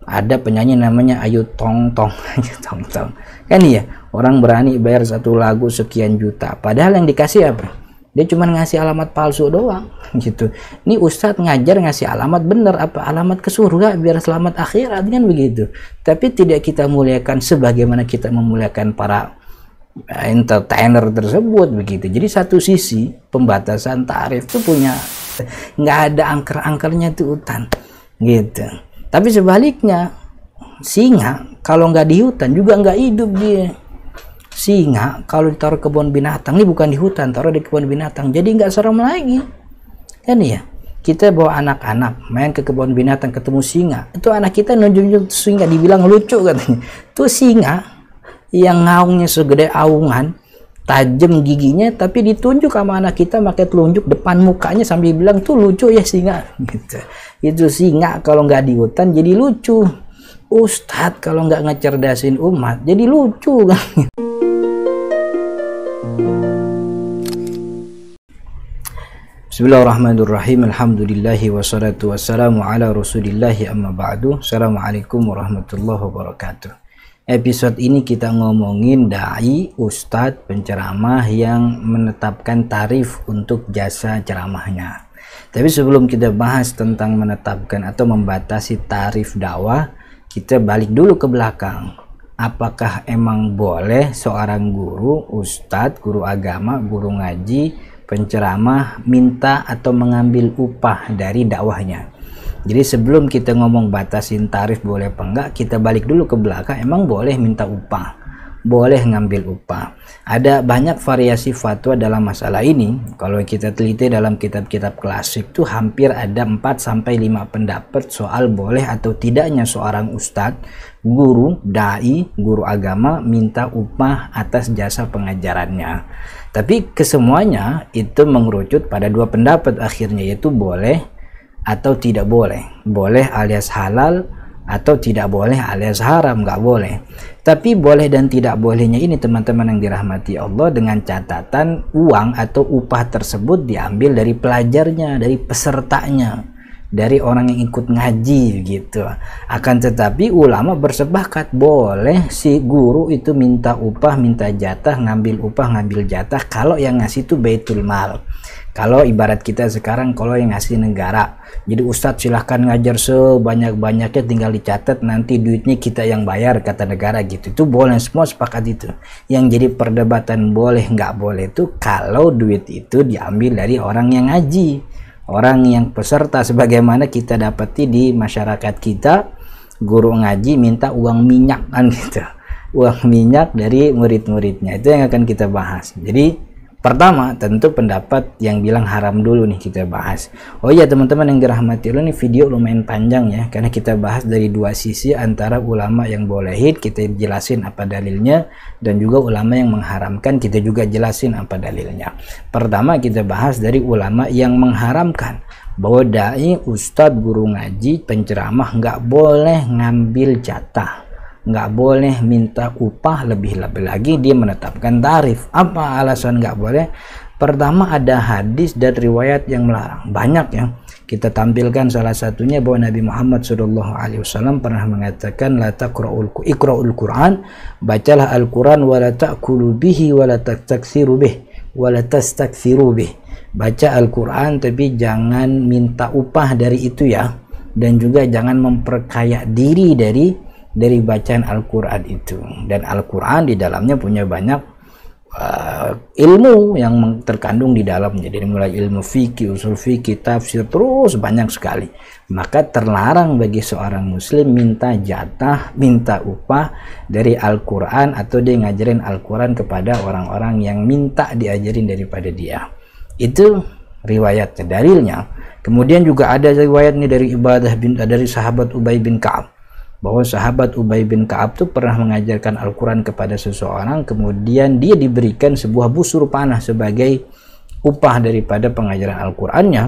Ada penyanyi namanya Ayu Tong Tong. Ayu Tong Tong. Kan iya, orang berani bayar satu lagu sekian juta. Padahal yang dikasih apa? Dia cuma ngasih alamat palsu doang gitu. Ini ustadz ngajar ngasih alamat bener, apa alamat ke surga biar selamat akhirat, kan begitu. Tapi tidak kita muliakan sebagaimana kita memuliakan para entertainer tersebut begitu. Jadi satu sisi pembatasan tarif itu punya, nggak ada angker-angkernya tuh hutan gitu. Tapi sebaliknya, singa kalau nggak di hutan juga nggak hidup dia. Singa kalau ditaruh kebun binatang, ini bukan di hutan, taruh di kebun binatang, jadi nggak serem lagi. Kan ya, kita bawa anak-anak main ke kebun binatang ketemu singa, itu anak kita nunjuk-nunjuk singa, dibilang lucu katanya. Tuh singa yang ngaungnya segede aungan, tajam giginya, tapi ditunjuk sama anak kita pakai telunjuk depan mukanya sambil bilang tuh lucu ya singa gitu. Itu singa kalau nggak di hutan jadi lucu. Ustadz kalau nggak ngecerdasin umat jadi lucu kan. Bismillahirrahmanirrahim. Alhamdulillahi wassalatu wassalamu ala rasulillahi amma ba'du. Assalamualaikum warahmatullahi wabarakatuh. Episode ini kita ngomongin dai, ustadz, penceramah yang menetapkan tarif untuk jasa ceramahnya. Tapi sebelum kita bahas tentang menetapkan atau membatasi tarif dakwah, kita balik dulu ke belakang. Apakah emang boleh seorang guru, ustadz, guru agama, guru ngaji, penceramah minta atau mengambil upah dari dakwahnya? Jadi sebelum kita ngomong batasin tarif boleh apa enggak, kita balik dulu ke belakang. Emang boleh minta upah, boleh ngambil upah. Ada banyak variasi fatwa dalam masalah ini. Kalau kita teliti dalam kitab-kitab klasik tuh hampir ada 4-5 pendapat soal boleh atau tidaknya seorang ustadz, guru, dai, guru agama minta upah atas jasa pengajarannya. Tapi kesemuanya itu mengerucut pada 2 pendapat akhirnya, yaitu boleh atau tidak boleh. Boleh alias halal atau tidak boleh alias haram, nggak boleh. Tapi boleh dan tidak bolehnya ini teman-teman yang dirahmati Allah dengan catatan uang atau upah tersebut diambil dari pelajarnya, dari pesertanya, dari orang yang ikut ngaji gitu. Akan tetapi ulama bersepakat boleh si guru itu minta upah, minta jatah, ngambil upah, ngambil jatah kalau yang ngasih itu baitul mal. Kalau ibarat kita sekarang, kalau yang ngasih negara, jadi ustadz silahkan ngajar sebanyak-banyaknya, tinggal dicatat nanti duitnya kita yang bayar kata negara gitu. Itu boleh, semua sepakat itu. Yang jadi perdebatan boleh nggak boleh itu kalau duit itu diambil dari orang yang ngaji, orang yang peserta, sebagaimana kita dapati di masyarakat kita, guru ngaji minta uang minyak kan gitu, uang minyak dari murid-muridnya. Itu yang akan kita bahas. Jadi pertama, tentu pendapat yang bilang haram dulu nih kita bahas. Oh iya teman-teman yang dirahmati Allah, ini video lumayan panjang ya, karena kita bahas dari 2 sisi, antara ulama yang bolehin, kita jelasin apa dalilnya, dan juga ulama yang mengharamkan, kita juga jelasin apa dalilnya. Pertama kita bahas dari ulama yang mengharamkan, bahwa dai, ustadz, guru ngaji, penceramah nggak boleh ngambil jatah, nggak boleh minta upah, lebih-lebih lagi dia menetapkan tarif. Apa alasan nggak boleh? Pertama, ada hadis dan riwayat yang melarang, banyak ya. Kita tampilkan salah satunya bahwa Nabi Muhammad SAW pernah mengatakan, la iqra'ul Quran, bacalah Al-Quran, wa la ta'kulu bihi wa la tastaksiru bih wa la tastaksiru bih. Baca Al-Quran tapi jangan minta upah dari itu ya, dan juga jangan memperkaya diri dari bacaan Al-Quran itu. Dan Al-Quran di dalamnya punya banyak ilmu yang terkandung di dalam, jadi mulai ilmu fikih, usul fikih, tafsir, terus banyak sekali. Maka terlarang bagi seorang muslim minta jatah, minta upah dari Al-Quran, atau dia ngajarin Al-Quran kepada orang-orang yang minta diajarin daripada dia. Itu riwayat dalilnya. Kemudian juga ada riwayat nih dari sahabat Ubay bin Ka'ab, bahwa sahabat Ubay bin Ka'ab itu pernah mengajarkan Al-Quran kepada seseorang, kemudian dia diberikan sebuah busur panah sebagai upah daripada pengajaran Al-Qurannya.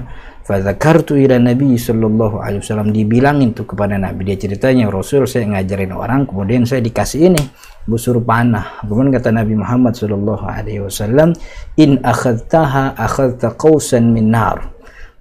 Fadzakartu ila Nabi sallallahu alaihi wasallam, dibilangin tuh kepada Nabi, dia ceritanya, Rasul saya ngajarin orang, kemudian saya dikasih ini busur panah. Kemudian kata Nabi Muhammad sallallahu alaihi wasallam, in akhadtaha akhadta qausan min nar,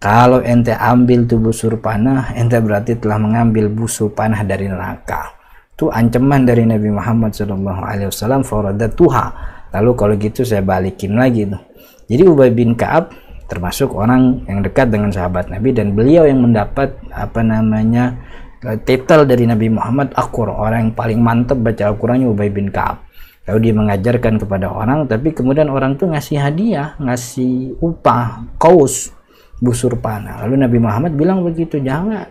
Kalau ente ambil tuh busur panah, ente berarti telah mengambil busur panah dari neraka. Itu ancaman dari Nabi Muhammad SAW. Faradatuha. Lalu kalau gitu saya balikin lagi tuh. Jadi Ubay bin Ka'ab termasuk orang yang dekat dengan sahabat Nabi, dan beliau yang mendapat titel dari Nabi Muhammad Aqur, orang yang paling mantap baca Al-Qurannya Ubay bin Ka'ab. Lalu dia mengajarkan kepada orang, tapi kemudian orang tuh ngasih hadiah, ngasih upah, kaus, busur panah. Lalu Nabi Muhammad bilang begitu, jangan,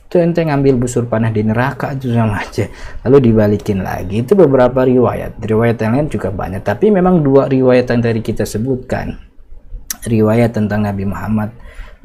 itu ente ngambil busur panah di neraka itu sama aja. Lalu dibalikin lagi. Itu beberapa riwayat yang lain juga banyak, tapi memang dua riwayat yang tadi kita sebutkan, riwayat tentang Nabi Muhammad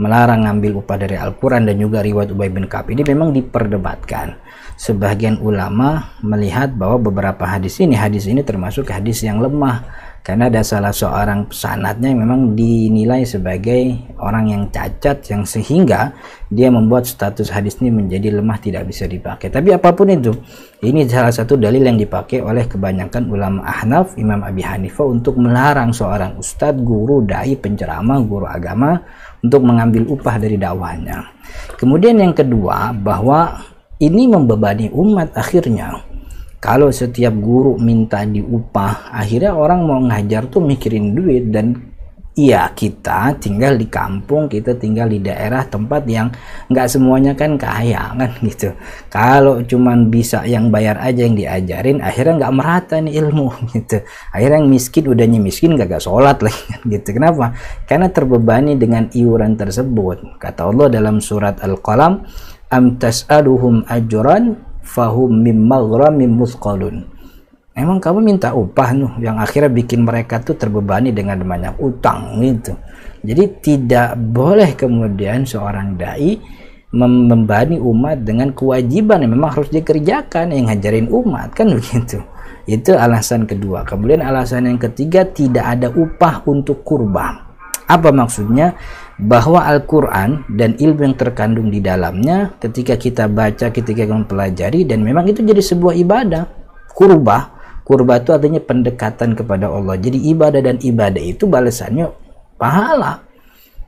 melarang ngambil upah dari Al-Quran dan juga riwayat Ubay bin Ka'ab ini memang diperdebatkan. Sebagian ulama melihat bahwa beberapa hadis ini termasuk hadis yang lemah, karena ada salah seorang pesanatnya yang memang dinilai sebagai orang yang cacat, yang sehingga dia membuat status hadis ini menjadi lemah, tidak bisa dipakai. Tapi apapun itu, ini salah satu dalil yang dipakai oleh kebanyakan ulama Ahnaf, Imam Abi Hanifah, untuk melarang seorang ustadz, guru, dai, penceramah, guru agama untuk mengambil upah dari dakwahnya. Kemudian yang kedua, bahwa ini membebani umat akhirnya. Kalau setiap guru minta diupah, akhirnya orang mau ngajar tuh mikirin duit. Dan iya, kita tinggal di kampung, kita tinggal di daerah tempat yang nggak semuanya kan kaya kan gitu. Kalau cuman bisa yang bayar aja yang diajarin, akhirnya nggak merata nih ilmu gitu. Akhirnya yang miskin udahnya miskin gak sholat lagi gitu. Kenapa? Karena terbebani dengan iuran tersebut. Kata Allah dalam surat Al-Qalam, am tas'aluhum ajran fahum mim maghramin musqalun. Emang kamu minta upah nuh, yang akhirnya bikin mereka tuh terbebani dengan banyak utang gitu. Jadi tidak boleh kemudian seorang dai membebani umat dengan kewajiban yang memang harus dikerjakan, yang ngajarin umat kan begitu. Itu alasan kedua. Kemudian alasan yang ketiga, tidak ada upah untuk kurban. Apa maksudnya? Bahwa Al-Quran dan ilmu yang terkandung di dalamnya ketika kita baca, ketika kita mempelajari, dan memang itu jadi sebuah ibadah. Kurbah itu artinya pendekatan kepada Allah. Jadi ibadah, dan ibadah itu balasannya pahala.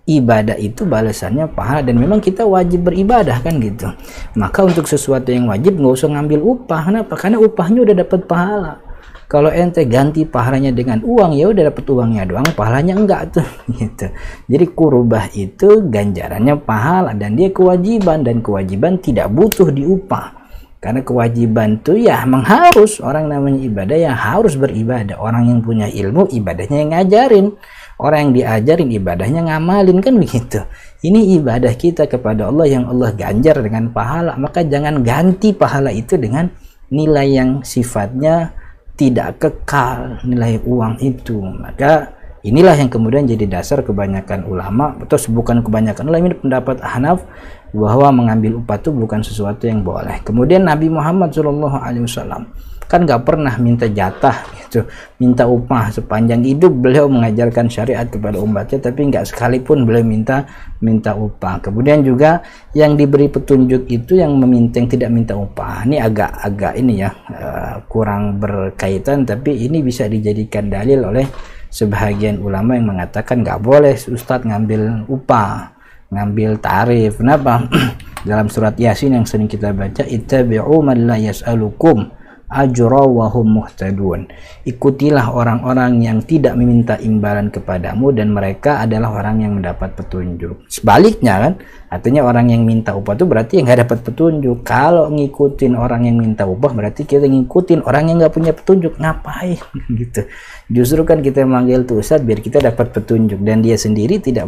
Ibadah itu balasannya pahala, dan memang kita wajib beribadah kan gitu. Maka untuk sesuatu yang wajib nggak usah ngambil upah. Kenapa? Karena upahnya udah dapat pahala. Kalau ente ganti pahalanya dengan uang, ya udah dapat uangnya doang, pahalanya enggak tuh gitu. Jadi kurbah itu ganjarannya pahala, dan dia kewajiban, dan kewajiban tidak butuh diupah. Karena kewajiban tuh ya emang harus, orang namanya ibadah ya harus beribadah. Orang yang punya ilmu ibadahnya yang ngajarin, orang yang diajarin ibadahnya ngamalin kan begitu. Ini ibadah kita kepada Allah yang Allah ganjar dengan pahala, maka jangan ganti pahala itu dengan nilai yang sifatnya tidak kekal, nilai uang itu. Maka inilah yang kemudian jadi dasar kebanyakan ulama, atau bukan kebanyakan ulama, ini pendapat Ahnaf, bahwa mengambil upah itu bukan sesuatu yang boleh. Kemudian Nabi Muhammad SAW kan gak pernah minta jatah gitu, minta upah sepanjang hidup. Beliau mengajarkan syariat kepada umatnya, tapi nggak sekalipun beliau minta upah. Kemudian juga yang diberi petunjuk itu yang tidak minta upah. Ini agak ini ya, kurang berkaitan, tapi ini bisa dijadikan dalil oleh sebahagian ulama yang mengatakan nggak boleh ustadz ngambil upah, ngambil tarif. Kenapa? Dalam surat Yasin yang sering kita baca, ittabi'u man la yas'alukum ajra wa hum muhtadun. Ikutilah orang-orang yang tidak meminta imbalan kepadamu, dan mereka adalah orang yang mendapat petunjuk. Sebaliknya kan, artinya orang yang minta upah itu berarti yang nggak dapat petunjuk. Kalau ngikutin orang yang minta upah, berarti kita ngikutin orang yang nggak punya petunjuk. Ngapain gitu? Justru kan kita manggil tuh ustadz biar kita dapat petunjuk, dan dia sendiri tidak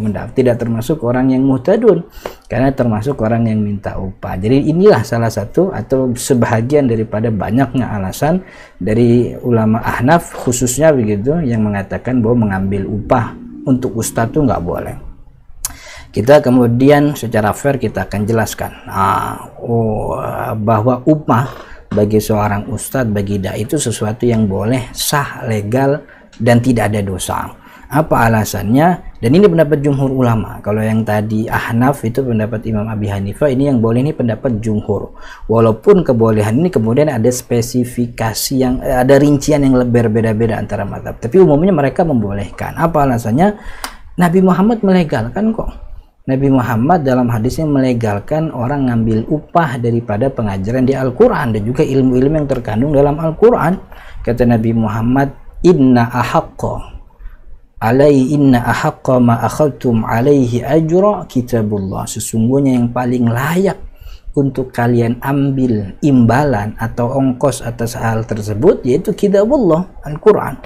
termasuk orang yang muhtadun, karena termasuk orang yang minta upah. Jadi inilah salah satu atau sebahagian daripada banyaknya alasan dari ulama Ahnaf khususnya begitu, yang mengatakan bahwa mengambil upah untuk ustadz itu nggak boleh. Kita kemudian secara fair kita akan jelaskan bahwa upah bagi seorang ustadz, bagi dai itu sesuatu yang boleh, sah, legal, dan tidak ada dosa. Apa alasannya? Dan ini pendapat jumhur ulama. Kalau yang tadi Ahnaf itu pendapat Imam Abi Hanifah, ini yang boleh ini pendapat jumhur. Walaupun kebolehan ini kemudian ada spesifikasi yang ada rincian yang lebih berbeda-beda antara mazhab, tapi umumnya mereka membolehkan. Apa alasannya? Nabi Muhammad melegalkan kok. Nabi Muhammad dalam hadisnya melegalkan orang ngambil upah daripada pengajaran di Al-Quran dan juga ilmu-ilmu yang terkandung dalam Al-Quran. Kata Nabi Muhammad, inna ahaqqa ma akhadtum alaihi ajra kitabullah. Sesungguhnya yang paling layak untuk kalian ambil imbalan atau ongkos atas hal tersebut yaitu kitabullah, Al-Quran.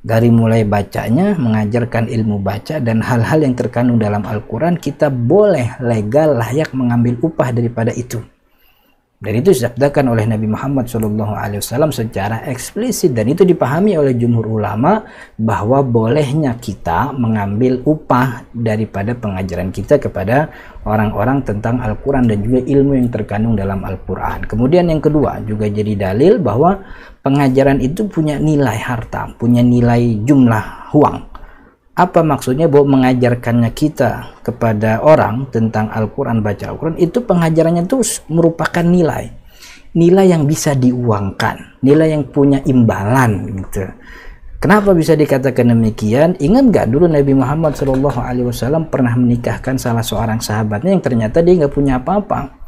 Dari mulai bacanya, mengajarkan ilmu baca dan hal-hal yang terkandung dalam Al-Quran, kita boleh legal layak mengambil upah daripada itu. Dan itu disabdakan oleh Nabi Muhammad SAW secara eksplisit, dan itu dipahami oleh jumhur ulama bahwa bolehnya kita mengambil upah daripada pengajaran kita kepada orang-orang tentang Al-Quran dan juga ilmu yang terkandung dalam Al-Quran. Kemudian yang kedua juga jadi dalil bahwa pengajaran itu punya nilai harta, punya nilai jumlah uang. Apa maksudnya bahwa mengajarkannya kita kepada orang tentang Al-Quran, baca Al-Quran, itu pengajarannya itu merupakan nilai yang bisa diuangkan, nilai yang punya imbalan gitu. Kenapa bisa dikatakan demikian? Ingat gak dulu Nabi Muhammad SAW pernah menikahkan salah seorang sahabatnya yang ternyata dia nggak punya apa-apa.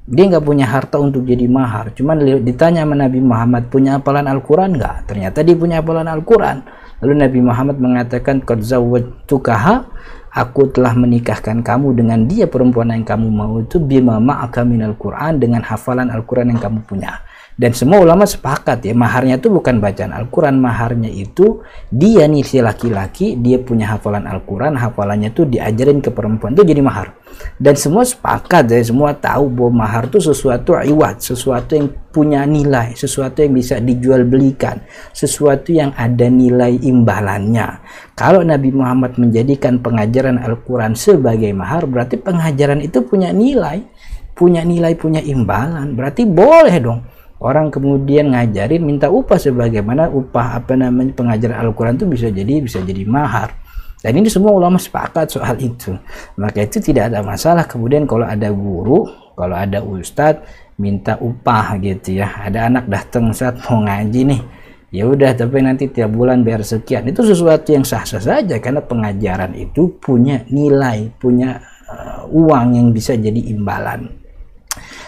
Dia nggak punya harta untuk jadi mahar. Cuman ditanya sama Nabi Muhammad, punya hafalan Al-Quran nggak? Ternyata dia punya hafalan Al-Quran. Lalu Nabi Muhammad mengatakan, qad zawwajtukaha, aku telah menikahkan kamu dengan dia, perempuan yang kamu mau itu, bima ma'aka minal Quran, dengan hafalan Al-Quran yang kamu punya. Dan semua ulama sepakat ya, maharnya itu bukan bacaan Al-Quran, maharnya itu dia nih si laki-laki, dia punya hafalan Al-Quran, hafalannya itu diajarin ke perempuan, itu jadi mahar. Dan semua sepakat ya, semua tahu bahwa mahar itu sesuatu iwat, sesuatu yang punya nilai, sesuatu yang bisa dijual belikan, sesuatu yang ada nilai imbalannya. Kalau Nabi Muhammad menjadikan pengajaran Al-Quran sebagai mahar, berarti pengajaran itu punya nilai, punya imbalan, berarti boleh dong orang kemudian ngajarin minta upah, sebagaimana upah pengajaran Al-Quran itu bisa jadi mahar. Dan ini semua ulama sepakat soal itu. Maka itu tidak ada masalah kemudian kalau ada guru, kalau ada ustadz minta upah gitu ya. Ada anak datang saat mau ngaji nih, ya udah tapi nanti tiap bulan bayar sekian. Itu sesuatu yang sah-sah saja karena pengajaran itu punya nilai, punya uang yang bisa jadi imbalan.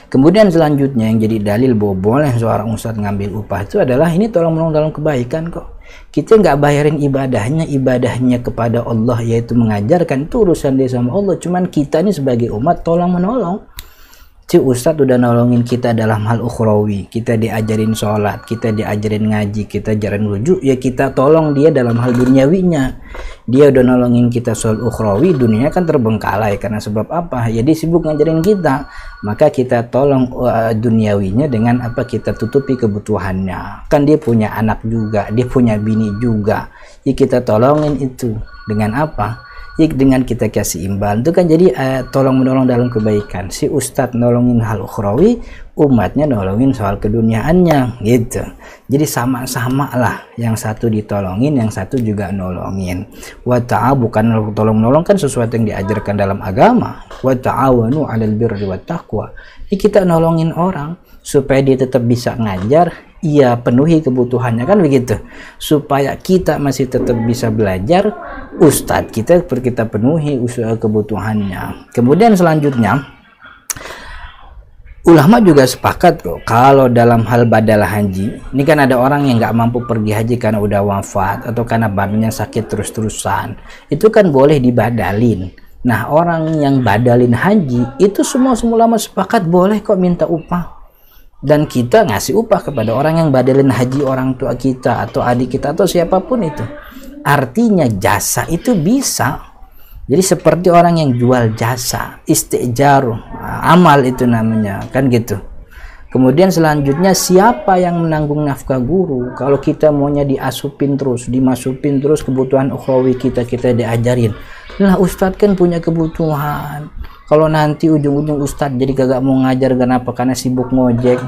Kemudian selanjutnya yang jadi dalil bahwa boleh seorang ustadz ngambil upah itu adalah ini tolong menolong dalam kebaikan kok. Kita nggak bayarin ibadahnya kepada Allah, yaitu mengajarkan, itu urusan dia sama Allah. Cuman kita ini sebagai umat tolong menolong. Si ustadz udah nolongin kita dalam hal ukhrawi, kita diajarin sholat, kita diajarin ngaji, kita ajarin rujuk, ya kita tolong dia dalam hal duniawinya. Dia udah nolongin kita soal ukhrawi, dunianya kan terbengkalai karena sebab apa? Ya dia sibuk ngajarin kita, maka kita tolong duniawinya dengan apa? Kita tutupi kebutuhannya. Kan dia punya anak juga, dia punya bini juga, ya kita tolongin itu dengan apa? Ya dengan kita kasih imbal. Itu kan jadi tolong menolong dalam kebaikan. Si ustadz nolongin hal ukhrawi, umatnya nolongin soal keduniaannya gitu. Jadi sama-sama lah, yang satu ditolongin, yang satu juga nolongin. Wa bukan tolong menolong kan sesuatu yang diajarkan dalam agama. Wa ta'awanu 'alal birri wat taqwa. Ini kita nolongin orang supaya dia tetap bisa ngajar, ia penuhi kebutuhannya, kan begitu. Supaya kita masih tetap bisa belajar, ustadz kita penuhi usaha kebutuhannya. Kemudian selanjutnya ulama juga sepakat kok kalau dalam hal badal haji, ini kan ada orang yang nggak mampu pergi haji karena udah wafat atau karena badannya sakit terus-terusan, itu kan boleh dibadalin. Nah orang yang badalin haji itu semua ulama sepakat boleh kok minta upah. Dan kita ngasih upah kepada orang yang badalin haji orang tua kita atau adik kita atau siapapun itu. Artinya jasa itu bisa. Jadi seperti orang yang jual jasa, istijar, amal itu namanya, kan gitu. Kemudian selanjutnya siapa yang menanggung nafkah guru? Kalau kita maunya dimasukin terus kebutuhan ukhrawi kita diajarin. Lah ustadz kan punya kebutuhan. Kalau nanti ujung-ujung ustadz jadi kagak mau ngajar kenapa? Karena sibuk ngojek.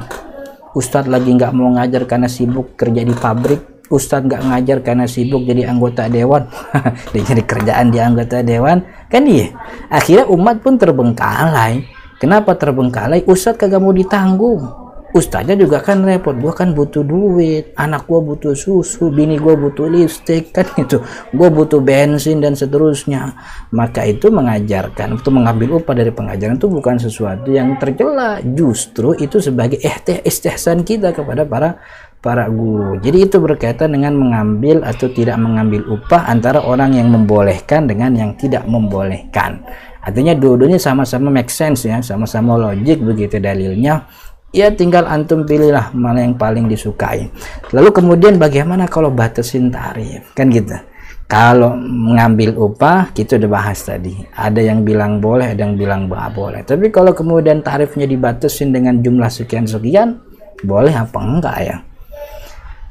Ustadz lagi nggak mau ngajar karena sibuk kerja di pabrik. Ustadz nggak ngajar karena sibuk jadi anggota dewan. Dia jadi kerjaan di anggota dewan, kan iya. Akhirnya umat pun terbengkalai. Kenapa terbengkalai? Ustadz kagak mau ditanggung. Ustaznya juga kan repot, gua kan butuh duit, anak gua butuh susu, bini gua butuh lipstik, kan itu, gua butuh bensin dan seterusnya. Maka itu mengajarkan, itu mengambil upah dari pengajaran itu bukan sesuatu yang tercela, justru itu sebagai istihsan kita kepada para guru. Jadi itu berkaitan dengan mengambil atau tidak mengambil upah antara orang yang membolehkan dengan yang tidak membolehkan. Artinya dua-duanya sama-sama make sense ya, sama-sama logik begitu dalilnya. Ya tinggal antum pilihlah mana yang paling disukai. Lalu kemudian bagaimana kalau batasin tarif? Kan gitu. Kalau mengambil upah kita udah bahas tadi. Ada yang bilang boleh, ada yang bilang nggak boleh. Tapi kalau kemudian tarifnya dibatasin dengan jumlah sekian-sekian, boleh apa enggak ya?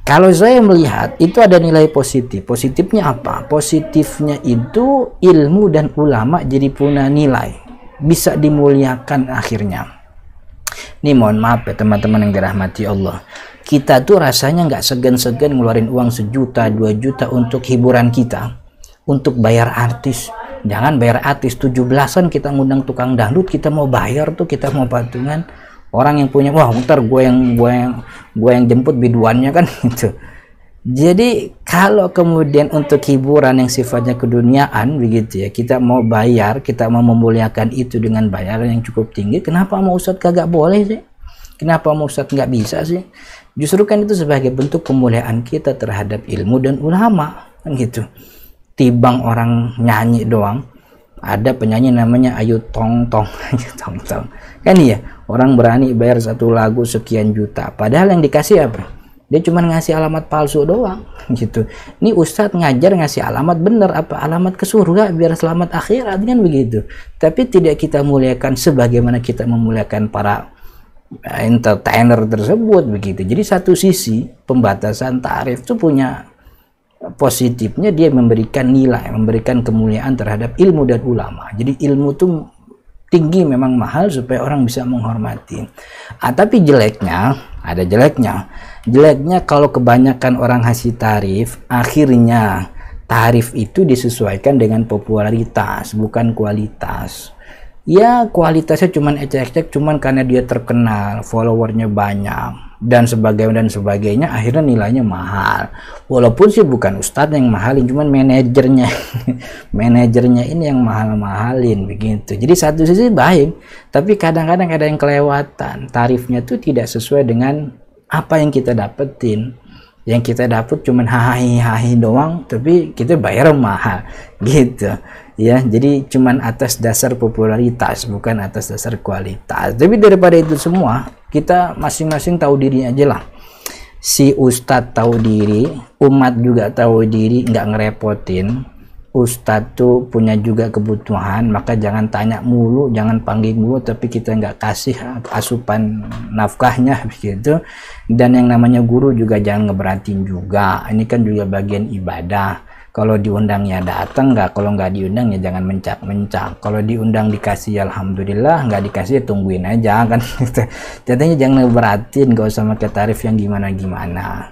Kalau saya melihat itu ada nilai positif. Positifnya apa? Positifnya itu ilmu dan ulama jadi punya nilai. Bisa dimuliakan akhirnya. Ini mohon maaf ya teman-teman yang dirahmati Allah. Kita tuh rasanya nggak segan-segan ngeluarin uang 1 juta, 2 juta untuk hiburan kita. Untuk bayar artis. Jangan bayar artis 17-an kita ngundang tukang dangdut, kita mau bayar tuh, kita mau patungan. Orang yang punya, wah ntar gue yang jemput biduannya kan gitu. Jadi kalau kemudian untuk hiburan yang sifatnya keduniaan begitu ya, kita mau bayar, kita mau memuliakan itu dengan bayaran yang cukup tinggi, kenapa mau Ustadz kagak boleh sih? Kenapa mau Ustadz nggak bisa sih? Justru kan itu sebagai bentuk kemuliaan kita terhadap ilmu dan ulama kan gitu. Tibang orang nyanyi doang. Ada penyanyi namanya Ayu Tong Tong, Ayu Tong Tong. Kan iya, orang berani bayar 1 lagu sekian juta, padahal yang dikasih apa? Dia cuma ngasih alamat palsu doang gitu. Ini Ustadz ngajar ngasih alamat bener, apa alamat ke surga biar selamat akhirat kan begitu. Tapi tidak kita muliakan sebagaimana kita memuliakan para entertainer tersebut begitu. Jadi satu sisi pembatasan tarif itu punya positifnya, dia memberikan nilai, memberikan kemuliaan terhadap ilmu dan ulama. Jadi ilmu itu tinggi memang mahal supaya orang bisa menghormati. Tapi jeleknya, ada jeleknya. Jeleknya kalau kebanyakan orang ngasih tarif, akhirnya tarif itu disesuaikan dengan popularitas, bukan kualitas. Ya kualitasnya cuman ecek-ecek, cuman karena dia terkenal, followernya banyak, dan sebagainya, akhirnya nilainya mahal. Walaupun sih bukan ustadz yang mahalin, cuman manajernya manajernya ini yang mahal-mahalin begitu. Jadi satu sisi baik, tapi kadang-kadang ada yang kelewatan, tarifnya tuh tidak sesuai dengan apa yang kita dapetin. Yang kita dapet cuman hahi doang, tapi kita bayar mahal gitu ya. Jadi cuman atas dasar popularitas, bukan atas dasar kualitas. Tapi daripada itu semua, kita masing-masing tahu diri aja lah. Si ustadz tahu diri, umat juga tahu diri, nggak ngerepotin. Ustadz tuh punya juga kebutuhan, maka jangan tanya mulu, jangan panggil mulu, tapi kita nggak kasih asupan nafkahnya begitu. Dan yang namanya guru juga jangan ngeberatin juga, ini kan juga bagian ibadah. Kalau diundang ya datang, nggak, kalau nggak diundang ya jangan mencak-mencak. Kalau diundang dikasih alhamdulillah, nggak dikasih ya tungguin aja kan. Jadinya jangan ngeberatin, gak usah pakai tarif yang gimana-gimana.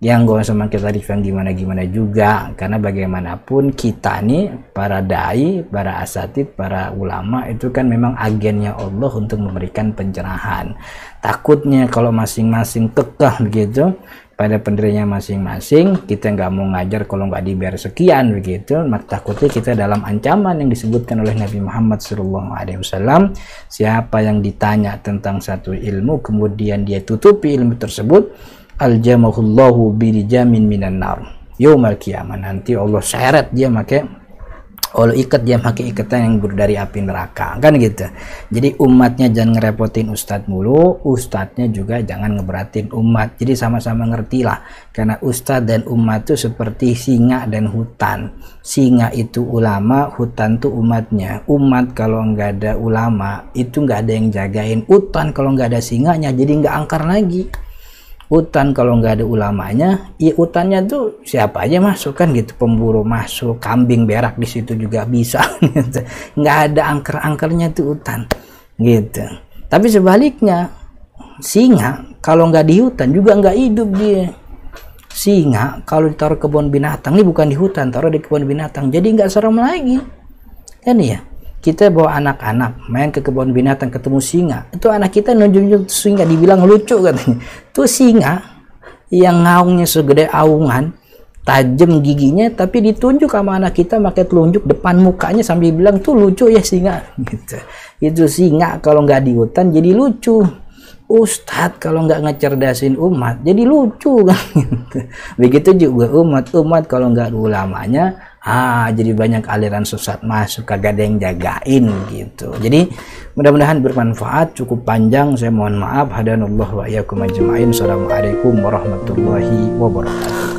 Yang gak usah pakai tarif yang gimana-gimana juga, karena bagaimanapun kita nih para dai, para asatid, para ulama itu kan memang agennya Allah untuk memberikan pencerahan. Takutnya kalau masing-masing kekeh begitu pada pendirinya masing-masing, kita nggak mau ngajar kalau nggak dibayar sekian begitu, maka takutnya kita dalam ancaman yang disebutkan oleh Nabi Muhammad SAW. Siapa yang ditanya tentang satu ilmu kemudian dia tutupi ilmu tersebut, aljamahullahu bilijamin minan nar yaumal qiyamah, nanti Allah seret dia Allah ikat dia pakai ikatan yang dari api neraka kan gitu. Jadi umatnya jangan ngerepotin ustadz mulu, ustadznya juga jangan ngeberatin umat. Jadi sama-sama ngerti lah, karena ustadz dan umat itu seperti singa dan hutan. Singa itu ulama, hutan itu umatnya. Umat kalau nggak ada ulama itu nggak ada yang jagain. Hutan kalau nggak ada singanya jadi nggak angker lagi. Hutan kalau nggak ada ulamanya, ya hutannya tuh siapa aja masuk kan gitu, pemburu masuk, kambing berak di situ juga bisa, gitu. Nggak ada angker-angkernya tuh hutan, gitu. Tapi sebaliknya, singa kalau nggak di hutan juga nggak hidup dia. Singa kalau ditaruh kebun binatang, ini bukan di hutan, taruh di kebun binatang, jadi nggak serem lagi, kan ya. kita bawa anak-anak main ke kebun binatang ketemu singa, itu anak kita nunjuk-nunjuk singa, dibilang lucu katanya. Itu singa yang ngaungnya segede aungan, tajam giginya, tapi ditunjuk sama anak kita pakai telunjuk depan mukanya sambil bilang tuh lucu ya singa gitu. Itu singa kalau nggak di hutan jadi lucu, ustadz kalau nggak ngecerdasin umat jadi lucu kan gitu. Begitu juga umat kalau nggak ada ulamanya, jadi banyak aliran sesat masuk, kagak ada yang jagain gitu. Jadi mudah-mudahan bermanfaat. Cukup panjang, saya mohon maaf. Hadanallahu wa iyyakum ajma'in. Assalamualaikum warahmatullahi wabarakatuh.